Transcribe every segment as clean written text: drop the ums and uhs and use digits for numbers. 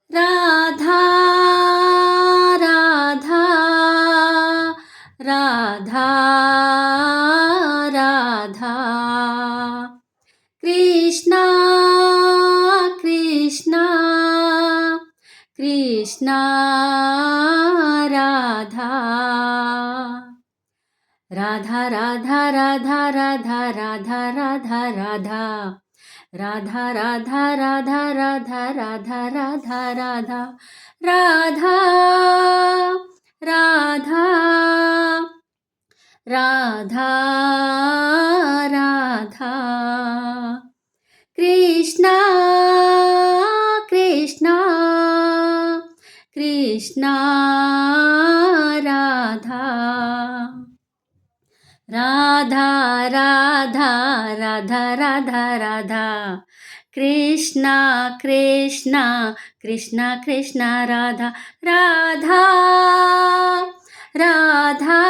Radha Radha Radha Radha Krishna Krishna Krishna Radha Radha Radha Radha Radha Radha Radha Radha Radha Radha Radha Radha Radha Radha Radha Radha Radha Radha Radha Krishna Krishna Krishna Radha Radha Radha Radha Radha Radha Krishna Krishna Krishna Krishna Radha Radha Radha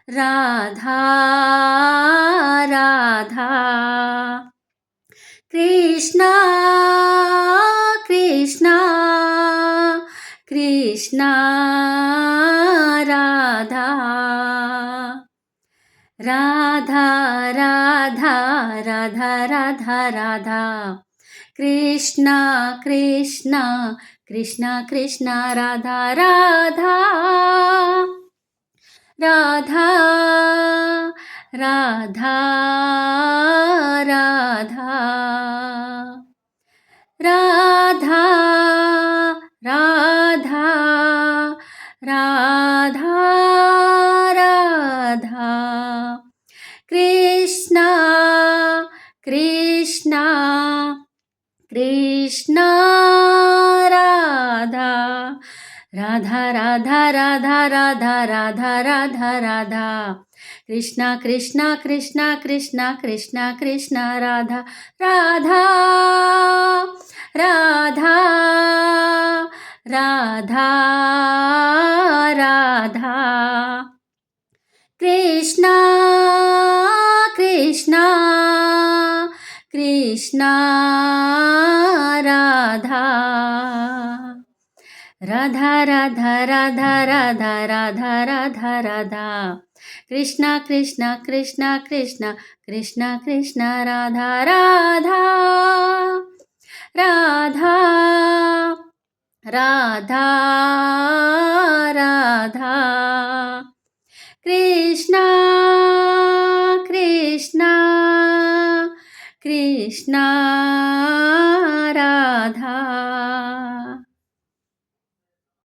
Radha Radha Krishna Krishna Krishna Radha Radha Radha Radha Radha Radha Krishna Krishna Krishna Krishna Radha Radha Radha Radha Radha Radha Radha Radha Radha Krishna Krishna Krishna Radha Radha Radha Radha Radha Radha Radha Radha Krishna Krishna Krishna Krishna Krishna Krishna Radha Radha Radha Radha Radha Krishna Krishna Krishna Radha Radha Radha Radha Radha Radha Radha Radha Krishna Krishna Krishna Krishna Krishna Krishna Radha Radha Radha Radha Radha Krishna Krishna Krishna Radha